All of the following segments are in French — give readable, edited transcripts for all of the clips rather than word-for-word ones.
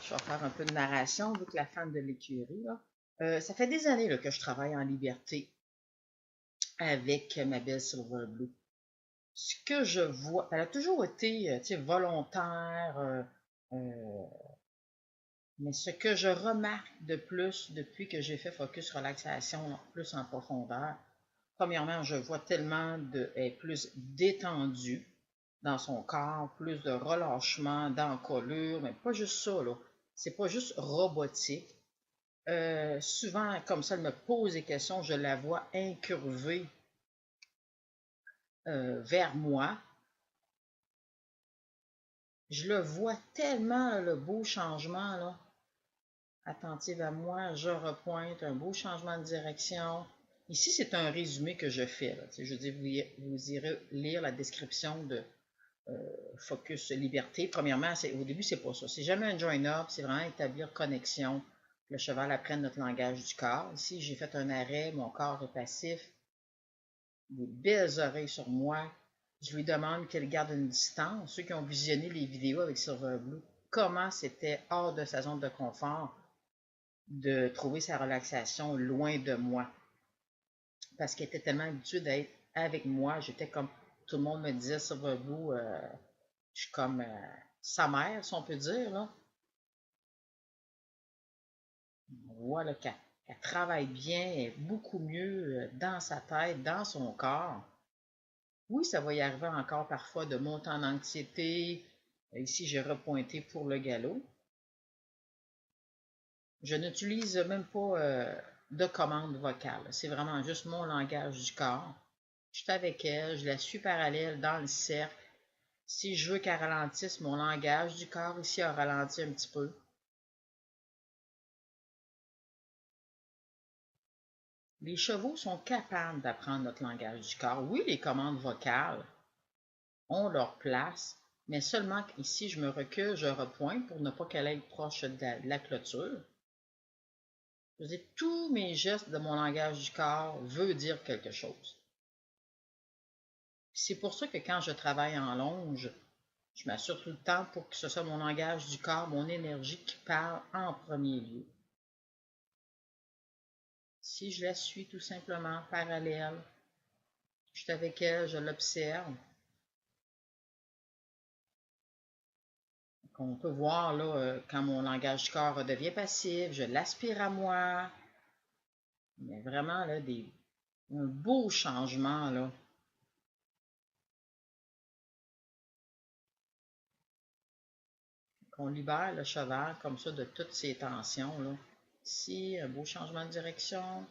Je vais faire un peu de narration, vu que la femme de l'écurie, là. Ça fait des années là, que je travaille en liberté avec ma belle Silver Blue. Ce que je vois, elle a toujours été volontaire, mais ce que je remarque de plus depuis que j'ai fait Focus Relaxation plus en profondeur, premièrement, je vois tellement elle est plus détendue dans son corps, plus de relâchement, d'encolure, mais pas juste ça, là. C'est pas juste robotique. Souvent, comme ça, elle me pose des questions, je la vois incurvée vers moi. Je le vois tellement, le beau changement, là. Attentive à moi, je repointe, un beau changement de direction. Ici, c'est un résumé que je fais. Là. Je veux dire, vous irez lire la description de Focus Liberté. Premièrement, au début, c'est pas ça. C'est jamais un join-up, c'est vraiment établir connexion. Le cheval apprenne notre langage du corps. Ici, j'ai fait un arrêt, mon corps est passif. Des belles oreilles sur moi. Je lui demande qu'elle garde une distance. Ceux qui ont visionné les vidéos avec Silver Blue, comment c'était hors de sa zone de confort de trouver sa relaxation loin de moi. Parce qu'elle était tellement habituée d'être avec moi. J'étais comme, tout le monde me disait, Silver Blue, je suis comme sa mère, si on peut dire. Là. On voit qu'elle travaille bien, elle est beaucoup mieux dans sa tête, dans son corps. Oui, ça va y arriver encore parfois de monter en anxiété. Ici, j'ai repointé pour le galop. Je n'utilise même pas de commande vocale. C'est vraiment juste mon langage du corps. Je suis avec elle, je la suis parallèle dans le cercle. Si je veux qu'elle ralentisse, mon langage du corps ici a ralenti un petit peu. Les chevaux sont capables d'apprendre notre langage du corps. Oui, les commandes vocales ont leur place, mais seulement ici, je me recule, je repointe pour ne pas qu'elle aille proche de la clôture. Je veux dire, tous mes gestes de mon langage du corps veulent dire quelque chose. C'est pour ça que quand je travaille en longe, je m'assure tout le temps pour que ce soit mon langage du corps, mon énergie qui parle en premier lieu. Si je la suis tout simplement parallèle, je suis avec elle, je l'observe. On peut voir là, quand mon langage du corps devient passif, je l'aspire à moi. Mais vraiment, là, un beau changement, là. Qu'on libère le cheval comme ça de toutes ses tensions, là. Ici, un beau changement de direction.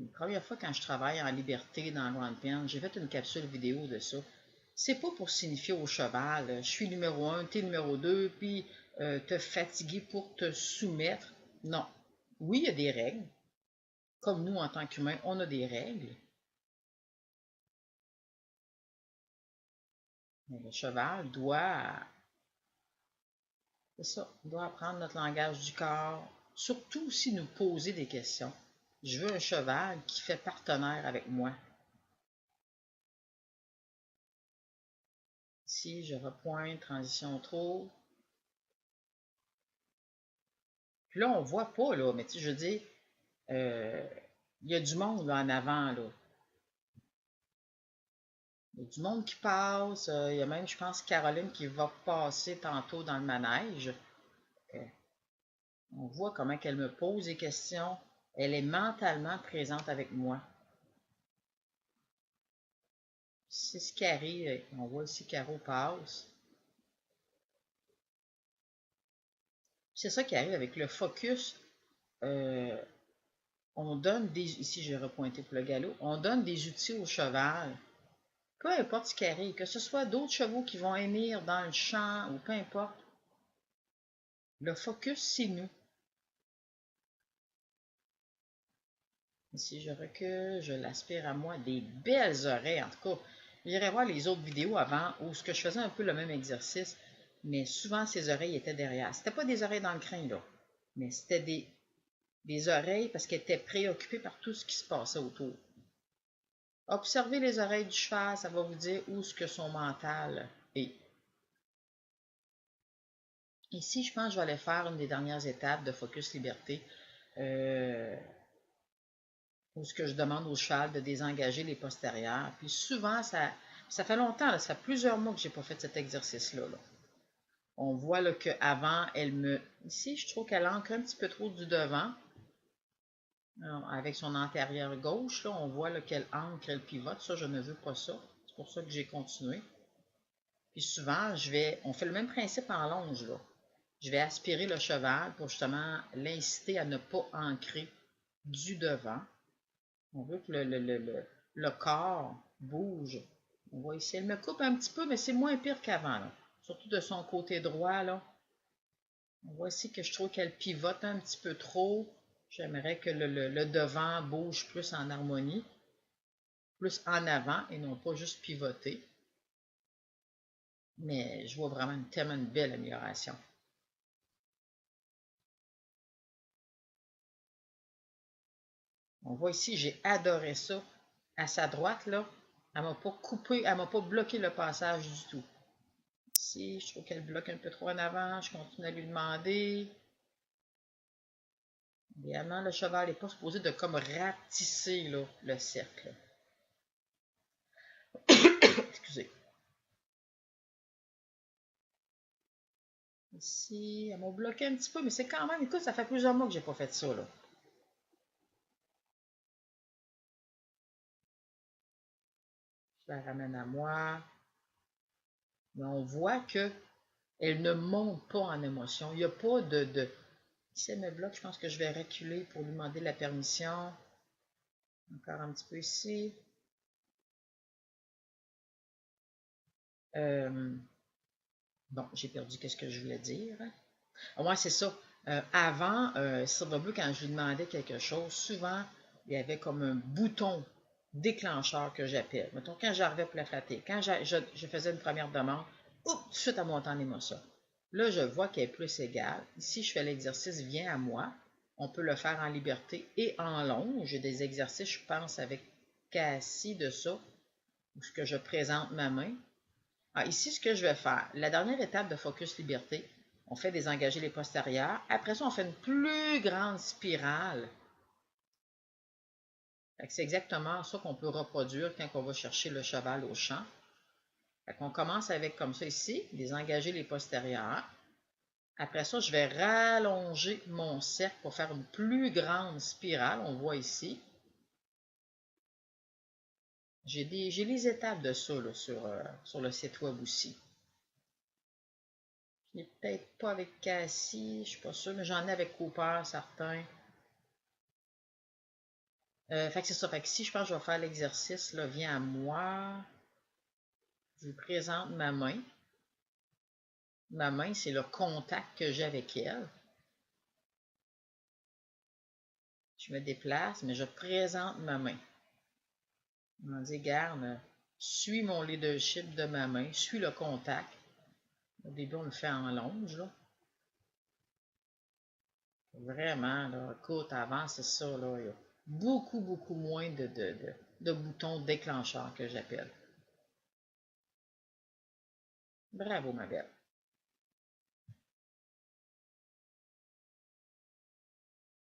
La première fois quand je travaille en liberté dans Grand Pen, j'ai fait une capsule vidéo de ça. C'est pas pour signifier au cheval, je suis numéro 1, t'es numéro 2, puis te fatiguer pour te soumettre. Non. Oui, il y a des règles. Comme nous, en tant qu'humains, on a des règles. Mais le cheval c'est ça, doit apprendre notre langage du corps, surtout aussi nous poser des questions. Je veux un cheval qui fait partenaire avec moi. Ici, je repointe, transition trop. Puis là, on voit pas, là, mais tu sais, je dis, il y a du monde là en avant, là. Il y a du monde qui passe. Il y a même, je pense, Caroline qui va passer tantôt dans le manège. On voit comment qu'elle me pose des questions. Elle est mentalement présente avec moi. C'est ce qui arrive. On voit ici Caro passe. C'est ça qui arrive avec le focus. On donne des... Ici, j'ai repointé pour le galop. On donne des outils au cheval. Peu importe ce qui arrive, que ce soit d'autres chevaux qui vont émir dans le champ ou peu importe. Le focus, c'est nous. Ici, je recule, je l'aspire à moi. Des belles oreilles, en tout cas. J'irai voir les autres vidéos avant où je faisais un peu le même exercice, mais souvent, ces oreilles étaient derrière. C'était pas des oreilles dans le crâne, là, mais c'était des oreilles parce qu'elle était préoccupée par tout ce qui se passait autour. Observez les oreilles du cheval, ça va vous dire où est-ce que son mental et. Ici, je pense que je vais aller faire une des dernières étapes de Focus Liberté, où ce que je demande au cheval de désengager les postérieurs. Puis souvent, ça fait longtemps, là, ça fait plusieurs mois que je n'ai pas fait cet exercice-là. Là. On voit qu'avant, ici, je trouve qu'elle ancre un petit peu trop du devant. Alors, avec son antérieur gauche, là, on voit qu'elle ancre, elle pivote. Ça, je ne veux pas ça. C'est pour ça que j'ai continué. Puis souvent, on fait le même principe en longe. Là. Je vais aspirer le cheval pour justement l'inciter à ne pas ancrer du devant. On veut que le corps bouge. On voit ici, elle me coupe un petit peu, mais c'est moins pire qu'avant. Surtout de son côté droit. Là. On voit ici que je trouve qu'elle pivote un petit peu trop. J'aimerais que le devant bouge plus en harmonie, plus en avant et non pas juste pivoter. Mais je vois vraiment tellement une belle amélioration. On voit ici, j'ai adoré ça. À sa droite, là, elle ne m'a pas coupé, elle ne m'a pas bloqué le passage du tout. Ici, je trouve qu'elle bloque un peu trop en avant. Je continue à lui demander. Évidemment, le cheval n'est pas supposé de comme rapetisser là, le cercle. Excusez. Ici, elle m'a bloqué un petit peu, mais c'est quand même, écoute, ça fait plusieurs mois que j'ai pas fait ça, là. Je la ramène à moi. Mais on voit que elle ne monte pas en émotion. Il n'y a pas de... Si elle me bloque, je pense que je vais reculer pour lui demander la permission. Encore un petit peu ici. Bon, j'ai perdu qu'est-ce que je voulais dire. Moi, c'est ça. Avant, Silverblue, quand je lui demandais quelque chose, souvent, il y avait comme un bouton déclencheur que j'appelle. Mettons, quand j'arrivais pour la flatter, quand je faisais une première demande, tout de suite, elle montait en émotion. Là, je vois qu'elle est plus égale. Ici, je fais l'exercice, viens à moi. On peut le faire en liberté et en longe. J'ai des exercices, je pense, avec Cassie de ça, où ce que je présente ma main. Ici, ce que je vais faire, la dernière étape de Focus Liberté, on fait désengager les postérieurs. Après ça, on fait une plus grande spirale. C'est exactement ça qu'on peut reproduire quand on va chercher le cheval au champ. On commence avec comme ça ici, désengager les postérieurs. Après ça, je vais rallonger mon cercle pour faire une plus grande spirale. On voit ici. J'ai les étapes de ça là, sur le site web aussi. Je n'ai peut-être pas avec Cassie, je ne suis pas sûre, mais j'en ai avec Cooper, certains. Fait que c'est ça. Fait que si je pense que je vais faire l'exercice, là, viens à moi. Je vous présente ma main. Ma main, c'est le contact que j'ai avec elle. Je me déplace, mais je présente ma main. On dit, garde, suis mon leadership de ma main, suis le contact. Au début, on le fait en longe, là. Vraiment, là, écoute, avant, c'est ça, là, il y a beaucoup, beaucoup moins de boutons déclencheurs que j'appelle. Bravo, ma belle.